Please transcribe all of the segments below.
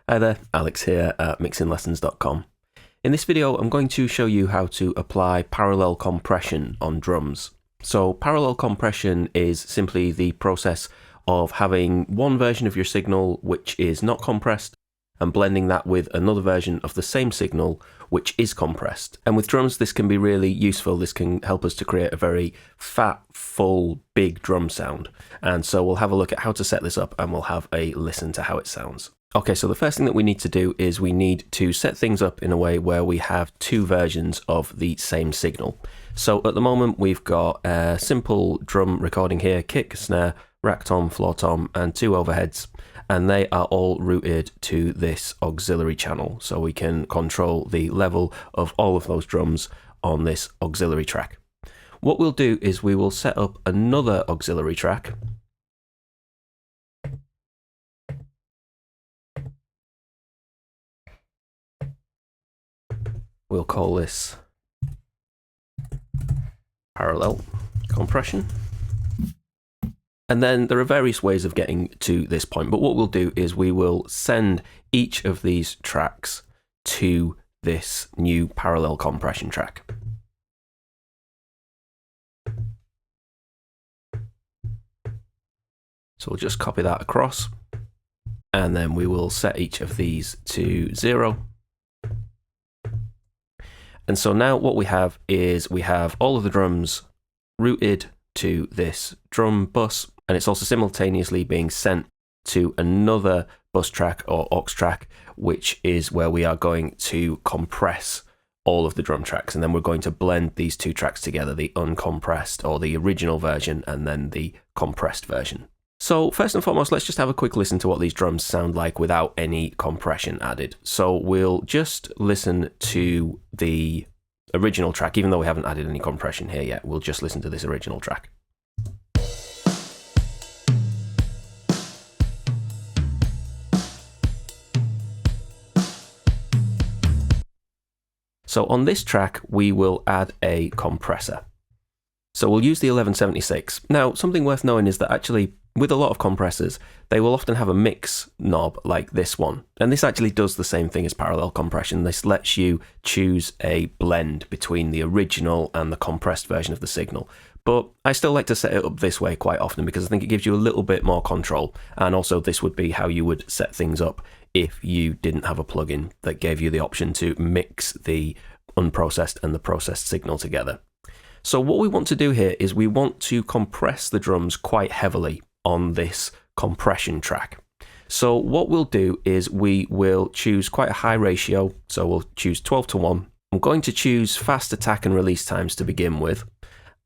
Hi there, Alex here at mixinglessons.com. In this video, I'm going to show you how to apply parallel compression on drums. So parallel compression is simply the process of having one version of your signal which is not compressed and blending that with another version of the same signal which is compressed. And with drums, this can be really useful. This can help us to create a very fat, full, big drum sound. And so we'll have a look at how to set this up and we'll have a listen to how it sounds. Okay, so the first thing that we need to do is we need to set things up in a way where we have two versions of the same signal. So at the moment we've got a simple drum recording here, kick, snare, rack tom, floor tom, and two overheads. And they are all routed to this auxiliary channel. So we can control the level of all of those drums on this auxiliary track. What we'll do is we will set up another auxiliary track. We'll call this parallel compression. And then there are various ways of getting to this point, but what we'll do is we will send each of these tracks to this new parallel compression track. So we'll just copy that across, and then we will set each of these to 0. And so now what we have is we have all of the drums routed to this drum bus, and it's also simultaneously being sent to another bus track or aux track, which is where we are going to compress all of the drum tracks. And then we're going to blend these two tracks together, the uncompressed or the original version and then the compressed version. So first and foremost, let's just have a quick listen to what these drums sound like without any compression added. So we'll just listen to the original track, even though we haven't added any compression here yet. We'll just listen to this original track. So on this track, we will add a compressor. So we'll use the 1176. Now, something worth knowing is that actually, with a lot of compressors, they will often have a mix knob like this one. And this actually does the same thing as parallel compression. This lets you choose a blend between the original and the compressed version of the signal. But I still like to set it up this way quite often because I think it gives you a little bit more control. And also this would be how you would set things up if you didn't have a plugin that gave you the option to mix the unprocessed and the processed signal together. So what we want to do here is we want to compress the drums quite heavily on this compression track. So what we'll do is we will choose quite a high ratio. So we'll choose 12:1. I'm going to choose fast attack and release times to begin with.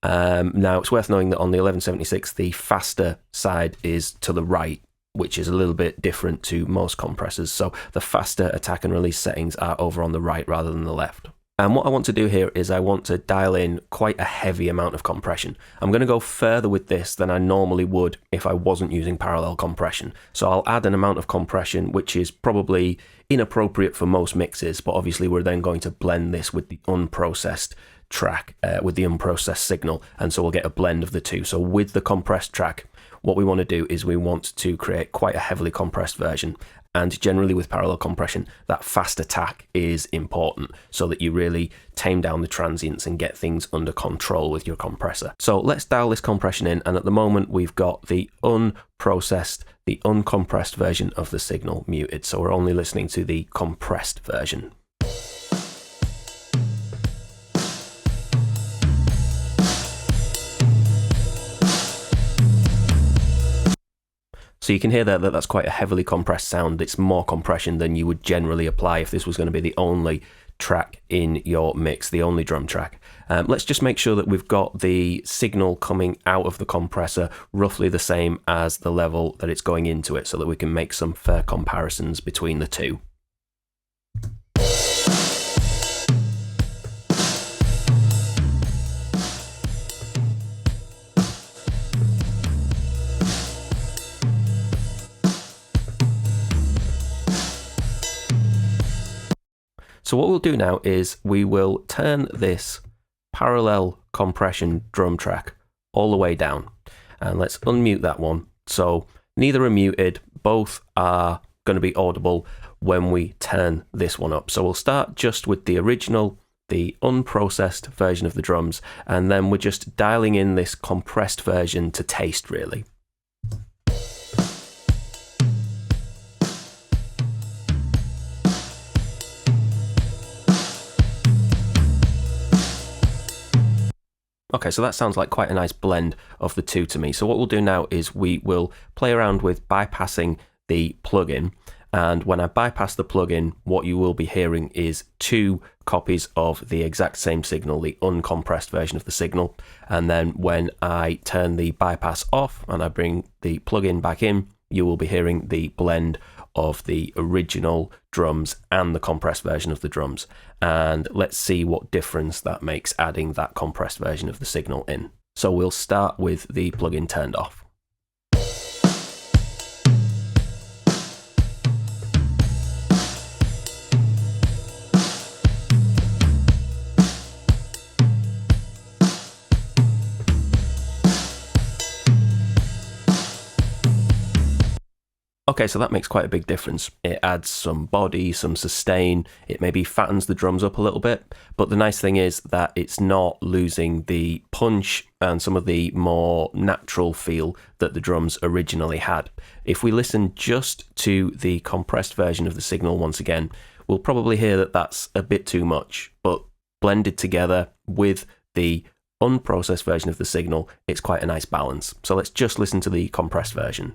Now it's worth knowing that on the 1176, the faster side is to the right, which is a little bit different to most compressors. So the faster attack and release settings are over on the right rather than the left. And what I want to do here is I want to dial in quite a heavy amount of compression. I'm going to go further with this than I normally would if I wasn't using parallel compression. So I'll add an amount of compression which is probably inappropriate for most mixes, but obviously we're then going to blend this with the unprocessed track, with the unprocessed signal, and so we'll get a blend of the two. So with the compressed track, what we want to do is we want to create quite a heavily compressed version. And generally with parallel compression, that fast attack is important so that you really tame down the transients and get things under control with your compressor. So let's dial this compression in, and at the moment we've got the unprocessed, the uncompressed version of the signal muted. So we're only listening to the compressed version. So you can hear there that that's quite a heavily compressed sound. It's more compression than you would generally apply if this was going to be the only track in your mix, the only drum track. Let's just make sure that we've got the signal coming out of the compressor roughly the same as the level that it's going into it so that we can make some fair comparisons between the two. So what we'll do now is we will turn this parallel compression drum track all the way down. And let's unmute that one. So neither are muted, both are going to be audible. when we turn this one up. So we'll start just with the original, the unprocessed version of the drums, and then we're just dialing in this compressed version to taste, really. Okay, so that sounds like quite a nice blend of the two to me. So what we'll do now is we will play around with bypassing the plugin. And when I bypass the plugin, what you will be hearing is 2 copies of the exact same signal, the uncompressed version of the signal. And then when I turn the bypass off and I bring the plugin back in, you will be hearing the blend of the original drums and the compressed version of the drums. And let's see what difference that makes adding that compressed version of the signal in. So we'll start with the plugin turned off. Okay, so that makes quite a big difference. It adds some body, some sustain, it maybe fattens the drums up a little bit, but the nice thing is that it's not losing the punch and some of the more natural feel that the drums originally had. If we listen just to the compressed version of the signal once again, we'll probably hear that that's a bit too much, but blended together with the unprocessed version of the signal, it's quite a nice balance. So let's just listen to the compressed version.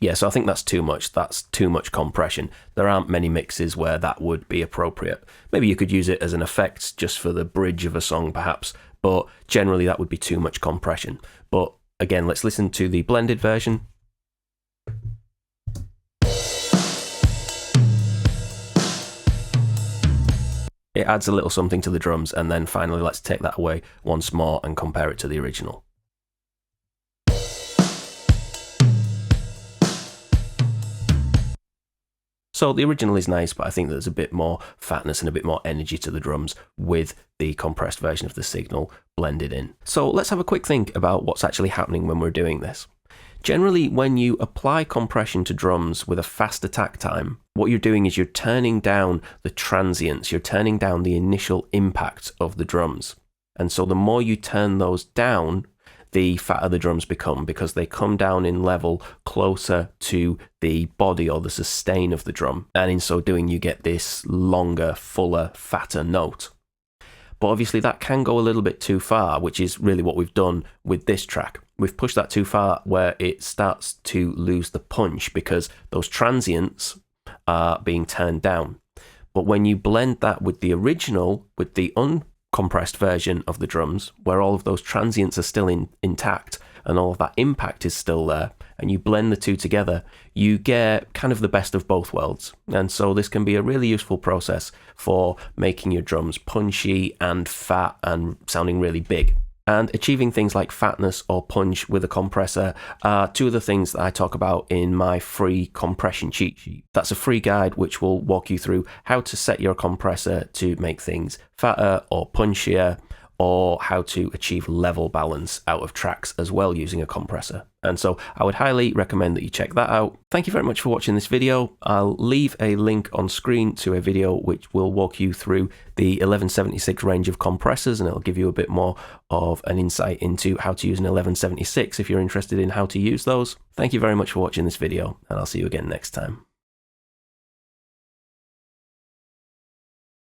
Yeah, so I think that's too much. That's too much compression. There aren't many mixes where that would be appropriate. Maybe you could use it as an effect just for the bridge of a song perhaps, but generally that would be too much compression. But again, let's listen to the blended version. It adds a little something to the drums, and then finally let's take that away once more and compare it to the original. So the original is nice, but I think there's a bit more fatness and a bit more energy to the drums with the compressed version of the signal blended in. So let's have a quick think about what's actually happening when we're doing this. Generally, when you apply compression to drums with a fast attack time, what you're doing is you're turning down the transients, you're turning down the initial impact of the drums. And so the more you turn those down, the fatter the drums become, because they come down in level closer to the body or the sustain of the drum. And in so doing, you get this longer, fuller, fatter note. But obviously that can go a little bit too far, which is really what we've done with this track. We've pushed that too far where it starts to lose the punch because those transients are being turned down. But when you blend that with the original, with the uncompressed version of the drums, where all of those transients are still intact and all of that impact is still there, and you blend the two together, you get kind of the best of both worlds. And so this can be a really useful process for making your drums punchy and fat and sounding really big. And achieving things like fatness or punch with a compressor are 2 of the things that I talk about in my free compression cheat sheet. That's a free guide which will walk you through how to set your compressor to make things fatter or punchier, or how to achieve level balance out of tracks as well using a compressor. And so I would highly recommend that you check that out. Thank you very much for watching this video. I'll leave a link on screen to a video which will walk you through the 1176 range of compressors, and it'll give you a bit more of an insight into how to use an 1176 if you're interested in how to use those. Thank you very much for watching this video, and I'll see you again next time.